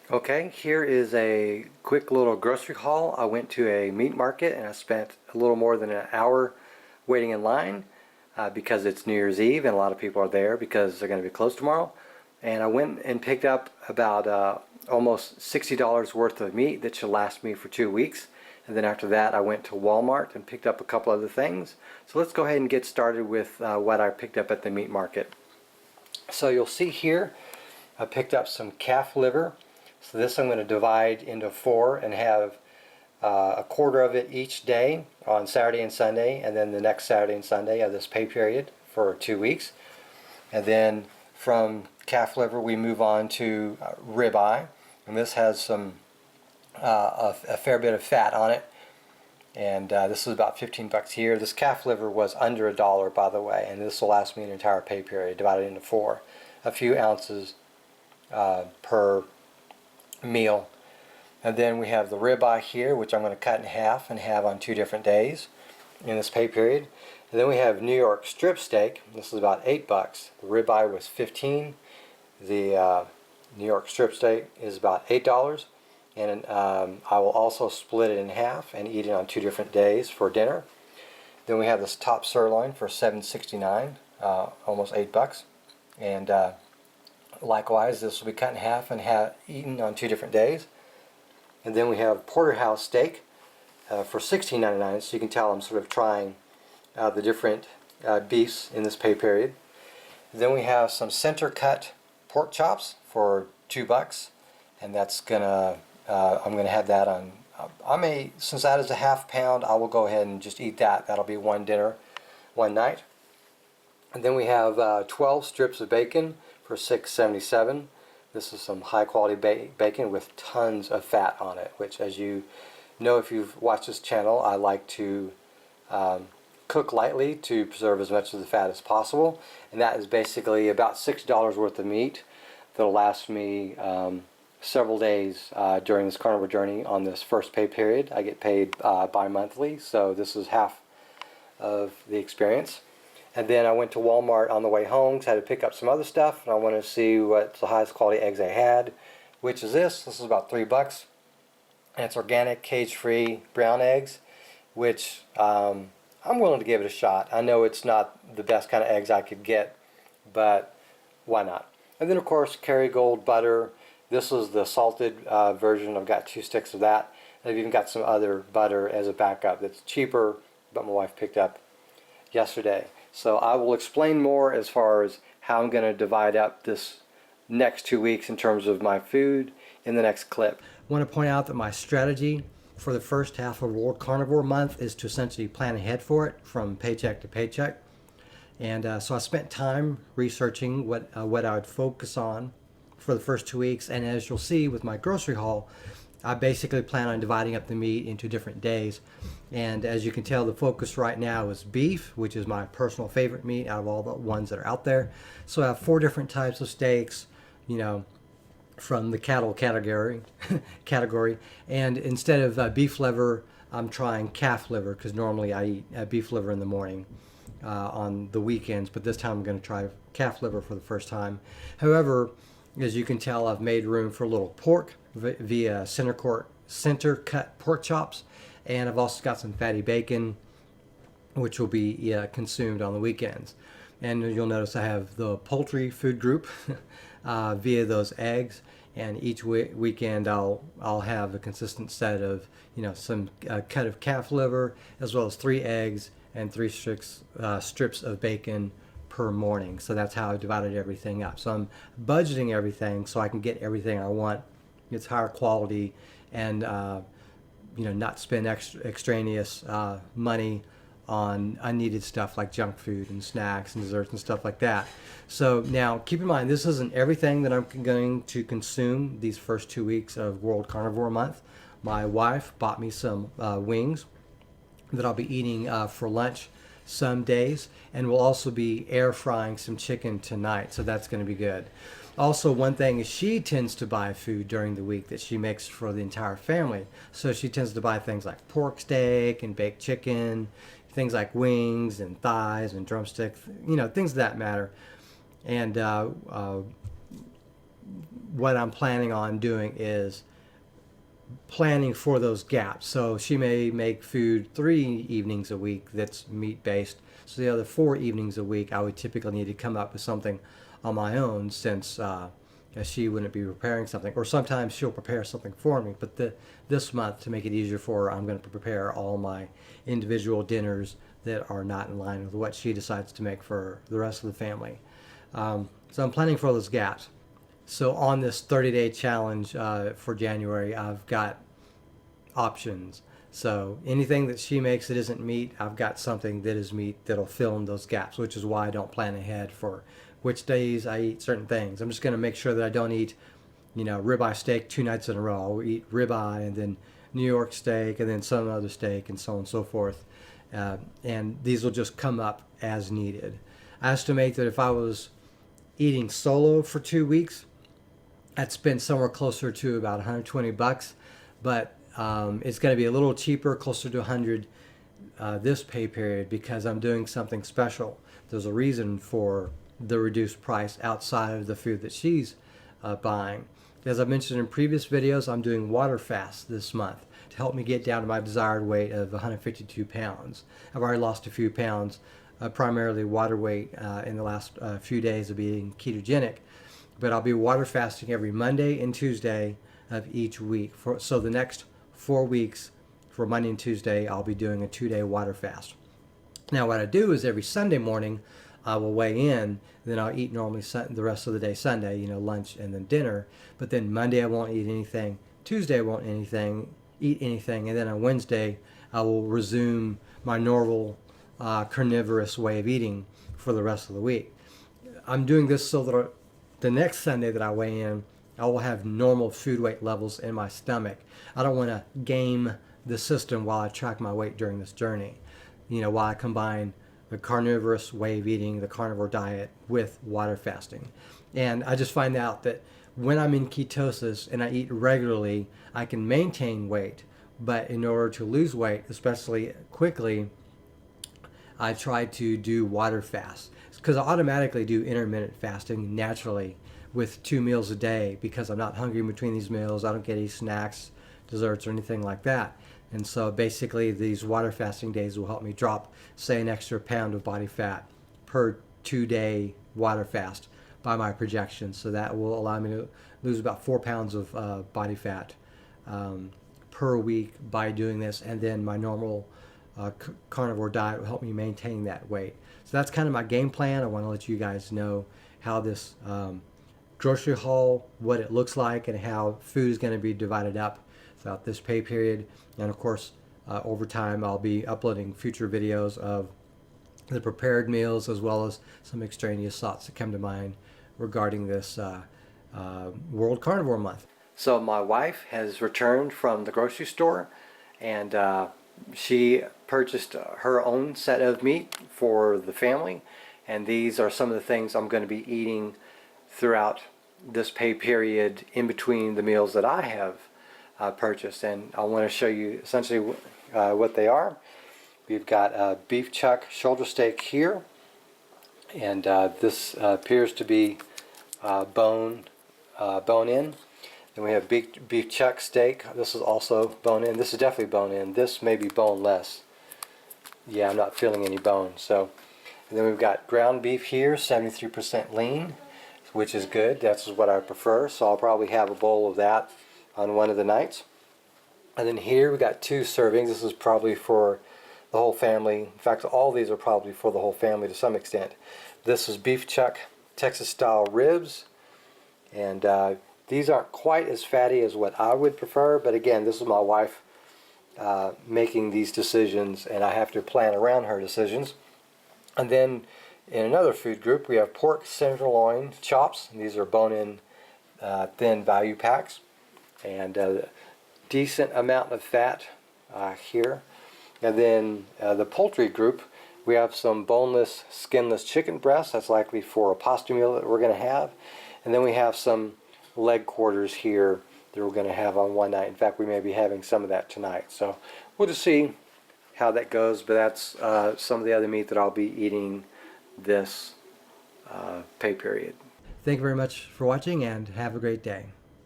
Okay, here is a quick little grocery haul. I went to a meat market and I spent a little more than an hour waiting in line because it's New Year's Eve and a lot of people are there because they're going to be closed tomorrow. And I went and picked up about almost $60 worth of meat that should last me for 2 weeks. And then after that I went to Walmart and picked up a couple other things. So let's go ahead and get started with what I picked up at the meat market. So you'll see here I picked up some calf liver. So this I'm going to divide into 4 and have a quarter of it each day on Saturday and Sunday, and then the next Saturday and Sunday of this pay period for 2 weeks. And then from calf liver we move on to ribeye, and this has some a fair bit of fat on it, and this is about 15 bucks here. This calf liver was under $1, by the way, and this will last me an entire pay period divided into 4, a few ounces per meal. And then we have the ribeye here, which I'm going to cut in half and have on 2 different days in this pay period. And then we have New York strip steak. This is about 8 bucks. The ribeye was 15. The New York strip steak is about $8. And I will also split it in half and eat it on 2 different days for dinner. Then we have this top sirloin for $7.69, almost 8 bucks. And likewise, this will be cut in half and eaten on 2 different days. And then we have Porterhouse steak for $16.99. So you can tell I'm sort of trying the different beefs in this pay period. Then we have some center cut pork chops for 2 bucks, and that's gonna I'm gonna have that on. Since that is a half pound, I will go ahead and just eat that. That'll be one dinner, one night. And then we have 12 strips of bacon for $6.77. This is some high quality bacon with tons of fat on it, which, as you know if you've watched this channel, I like to cook lightly to preserve as much of the fat as possible. And that is basically about $6 worth of meat that'll last me several days during this carnivore journey on this first pay period. I get paid bi-monthly, so this is half of the experience. And then I went to Walmart on the way home because I had to pick up some other stuff, and I wanted to see what the highest quality eggs they had, which is this. This is about 3 bucks, and it's organic, cage-free brown eggs, which I'm willing to give it a shot. I know it's not the best kind of eggs I could get, but why not? And then of course Kerrygold butter. This is the salted version. I've got 2 sticks of that. And I've even got some other butter as a backup that's cheaper, but my wife picked up yesterday. So I will explain more as far as how I'm going to divide up this next 2 weeks in terms of my food in the next clip. I want to point out that my strategy for the first half of World Carnivore Month is to essentially plan ahead for it from paycheck to paycheck. And so I spent time researching what I would focus on for the first 2 weeks. And as you'll see with my grocery haul, I basically plan on dividing up the meat into different days. And as you can tell, the focus right now is beef, which is my personal favorite meat out of all the ones that are out there. So I have 4 different types of steaks, you know, from the cattle category. And instead of beef liver, I'm trying calf liver, because normally I eat beef liver in the morning on the weekends, but this time I'm going to try calf liver for the first time. However, as you can tell, I've made room for a little pork via center cut pork chops, and I've also got some fatty bacon, which will be consumed on the weekends. And you'll notice I have the poultry food group via those eggs, and each weekend I'll have a consistent set of, you know, some cut of calf liver, as well as 3 eggs and 3 strips of bacon per morning. So that's how I divided everything up. So I'm budgeting everything so I can get everything I want. It's higher quality, and you know, not spend extraneous money on unneeded stuff like junk food and snacks and desserts and stuff like that. So now keep in mind, this isn't everything that I'm going to consume these first 2 weeks of World Carnivore Month. My wife bought me some wings that I'll be eating for lunch some days, and we'll also be air frying some chicken tonight, so that's going to be good. Also, one thing is she tends to buy food during the week that she makes for the entire family. So she tends to buy things like pork steak and baked chicken, things like wings and thighs and drumsticks, you know, things of that matter. And what I'm planning on doing is planning for those gaps. So she may make food 3 evenings a week that's meat based. So the other 4 evenings a week, I would typically need to come up with something on my own, since she wouldn't be preparing something. Or sometimes she'll prepare something for me. But this month, to make it easier for her, I'm going to prepare all my individual dinners that are not in line with what she decides to make for the rest of the family. So I'm planning for those gaps. So on this 30-day challenge for January, I've got options. So anything that she makes that isn't meat, I've got something that is meat that'll fill in those gaps, which is why I don't plan ahead for which days I eat certain things. I'm just going to make sure that I don't eat, ribeye steak 2 nights in a row. I'll eat ribeye and then New York steak and then some other steak and so on and so forth. And these will just come up as needed. I estimate that if I was eating solo for 2 weeks, I'd spend somewhere closer to about $120, but it's going to be a little cheaper, closer to $100 this pay period, because I'm doing something special. There's a reason for the reduced price outside of the food that she's buying. As I mentioned in previous videos, I'm doing water fast this month to help me get down to my desired weight of 152 pounds. I've already lost a few pounds, primarily water weight, in the last few days of being ketogenic. But I'll be water fasting every Monday and Tuesday of each week. So the next 4 weeks, for Monday and Tuesday, I'll be doing a 2-day water fast. Now what I do is every Sunday morning, I will weigh in, then I'll eat normally the rest of the day Sunday, lunch and then dinner. But then Monday I won't eat anything, Tuesday I won't eat anything, and then on Wednesday I will resume my normal carnivorous way of eating for the rest of the week. I'm doing this so that the next Sunday that I weigh in, I will have normal food weight levels in my stomach. I don't want to game the system while I track my weight during this journey. While I combine the carnivorous way of eating, the carnivore diet, with water fasting. And I just find out that when I'm in ketosis and I eat regularly, I can maintain weight. But in order to lose weight, especially quickly, I try to do water fast, because I automatically do intermittent fasting naturally with 2 meals a day, because I'm not hungry in between these meals. I don't get any snacks, desserts, or anything like that. And so basically these water fasting days will help me drop, say, an extra pound of body fat per 2-day water fast by my projections. So that will allow me to lose about 4 pounds of body fat per week by doing this. And then my normal carnivore diet will help me maintain that weight. So that's kind of my game plan. I want to let you guys know how this grocery haul, what it looks like, and how food is going to be divided up throughout this pay period. And of course, over time, I'll be uploading future videos of the prepared meals, as well as some extraneous thoughts that come to mind regarding this World Carnivore Month. So my wife has returned from the grocery store, and she purchased her own set of meat for the family, and these are some of the things I'm going to be eating throughout this pay period in between the meals that I have purchased. And I want to show you essentially what they are. We've got a beef chuck shoulder steak here, and this appears to be bone in. Then we have beef chuck steak. This is also bone in. This is definitely bone in. This may be boneless. Yeah, I'm not feeling any bone. So, and then we've got ground beef here, 73% lean, which is good. That's what I prefer. So I'll probably have a bowl of that on one of the nights. And then here we got 2 servings. This is probably for the whole family. In fact, all these are probably for the whole family to some extent. This is beef chuck Texas style ribs, and these aren't quite as fatty as what I would prefer, but again, this is my wife making these decisions, and I have to plan around her decisions. And then in another food group, we have pork sirloin chops, and these are bone-in thin value packs, and decent amount of fat here. And then the poultry group, we have some boneless, skinless chicken breasts. That's likely for a pasta meal that we're going to have. And then we have some leg quarters here that we're going to have on one night. In fact, we may be having some of that tonight. So we'll just see how that goes. But that's some of the other meat that I'll be eating this pay period. Thank you very much for watching and have a great day.